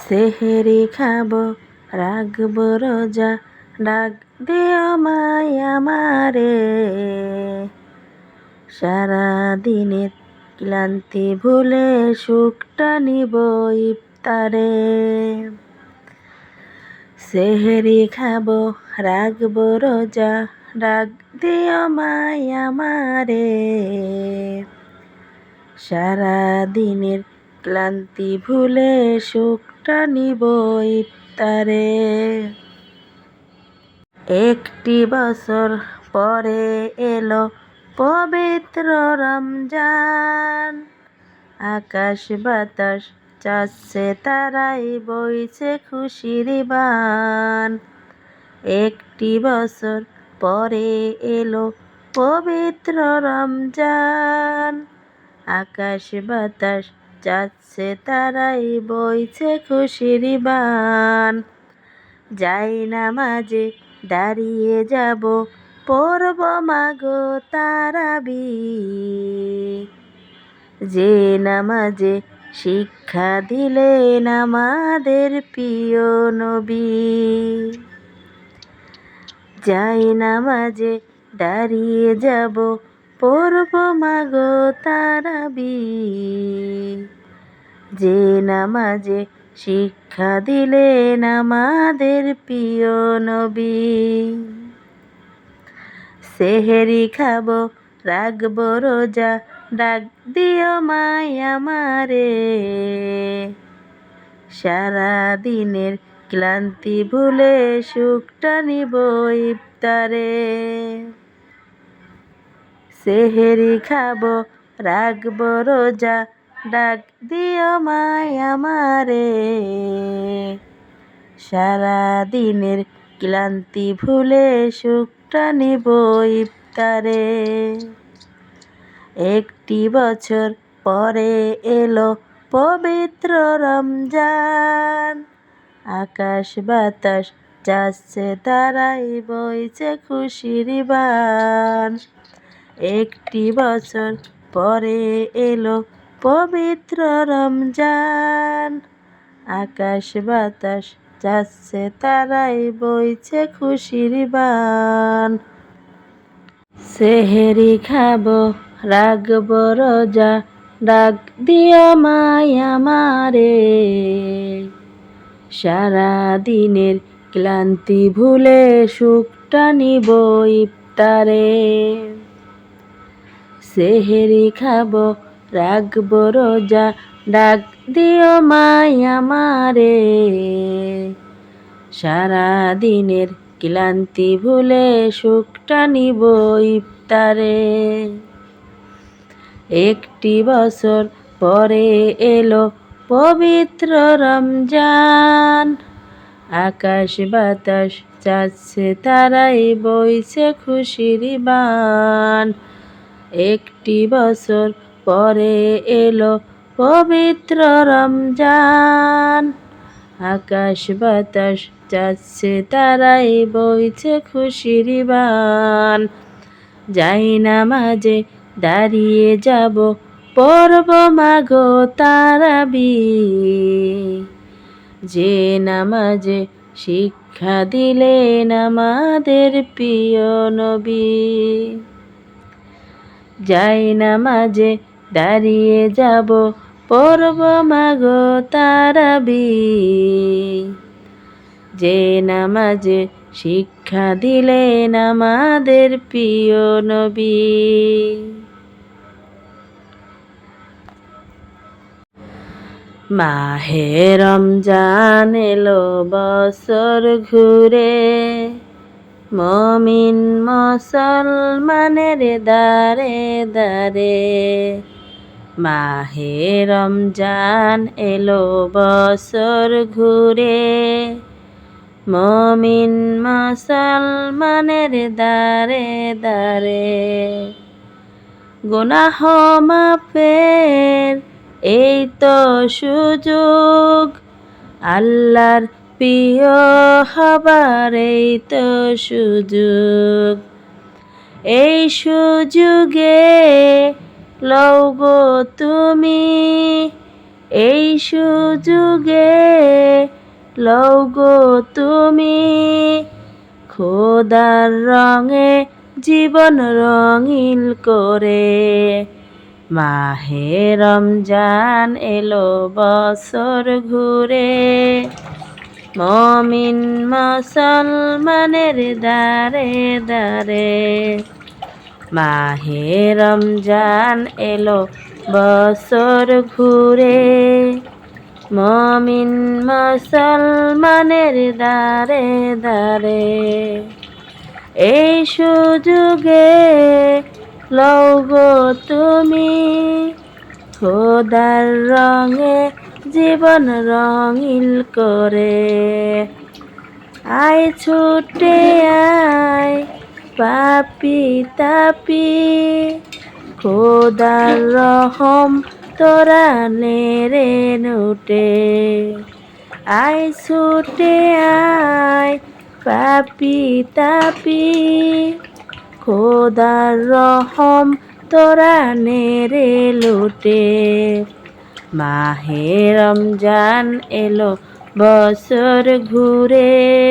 সেহেরি খাবো রাখবো রোজা, ডাক দিও মাই আমারে। সারাদিনের ক্লান্তি ভুলে সুখটা নিব ইফতারে। সেহেরি খাবো রাখবো রোজা, ডাক দিও মাই আমারে। সারাদিনের ক্লান্তি ভুলে সুখটা নিব ইফতারে। একটি বছর পরে এলো পবিত্র রমজান, আকাশ বাতাস চাচ্ছে তারাই বইছে খুশির বান। একটি বছর পরে এলো পবিত্র রমজান, আকাশ বাতাস চাচ্ছে তারাই বইছে খুশির বান। যাই নামাজে দাঁড়িয়ে যাব, পড়ব মাগো তারাবি, যে নামাজে শিক্ষা দিলেন আমাদের প্রিয় নবী। যাই নামাজে দাঁড়িয়ে যাব, পড়ব মাগো তারাবি, যে নামাজে শিক্ষা দিলেন আমাদের প্রিয় নবী। সেহেরি খাবো রাখবো রোজা, ডাক দিও মাই আমারে। সারাদিনের ক্লান্তি ভুলে সুখটা নিব ইফতারে। সেহেরি খাবো রাখবো রোজা, ডাক দিও মাই আমারে। সারাদিনের ক্লান্তি ভুলে সুখটা নিব ইফতারে। একটি বছর পরে এলো পবিত্র রমজান, আকাশ বাতাস চাচ্ছে তারাই বইছে খুশির বান। একটি বছর পরে এলো পবিত্র রমজান, আকাশ বাতাস চাচ্ছে তারাই বইছে খুশির বান। সেহেরি খাবো রাখবো রোজা, ডাক দিও মাই আমারে। সারাদিনের ক্লান্তি ভুলে সুখটা নিব ইফতারে। সেহেরি খাবো রাখবো রোজা, ডাক দিও মাই আমারে। সারাদিনের ক্লান্তি ভুলে সুখটা নিব ইফতারে। একটি বছর পরে এলো পবিত্র রমজান, আকাশ বাতাস চাচ্ছে তারাই বইছে খুশির বান। একটি বছর পরে এলো পবিত্র রমজান, আকাশ বাতাস চাচ্ছে তারাই বইছে খুশির বান। যাই নামাজে দাঁড়িয়ে যাব, পড়ব মাগো তারাবি, যে নামাজে শিক্ষা দিলেন আমাদের প্রিয় নবী। যাই নামাজে দাঁড়িয়ে যাব, পড়ব মাগো তারাবি, যে নামাজে শিক্ষা দিলেন আমাদের প্রিয় নবী। মাহে রমজান এলো বছর ঘুরে, মুমিন মুসলমানের দারে দারে। মাহে রমজান এলো বছর ঘুরে, মুমিন মুসলমানের দারে দারে। গুনাহ মাফের এই তো সুযোগ, আল্লাহর প্রিয় হবার এই তো সুযোগ। এই সুযোগে লও গো তুমি, এই সুযোগে লও গো তুমি খোদার রঙে জীবন রঙিন করে। মাহে রমজান এলো বছর ঘুরে, মমিন মুসলমানের দারে দারে। মাহে রমজান এলো বছর ঘুরে, মমিন মুসলমানের দারে দারে। এই সুযোগে লও গো তুমি খোদার রঙে জীবন রঙিন করে। আয় ছুটে আয় পাপি তাপি, খোদার রহম তোরা নেড়ে নুটে। আয় ছুটে আয় পাপি তাপি, খোদার রহম তোরা নেড়ে লুটে। মাহে রমজান এলো বছর ঘুরে।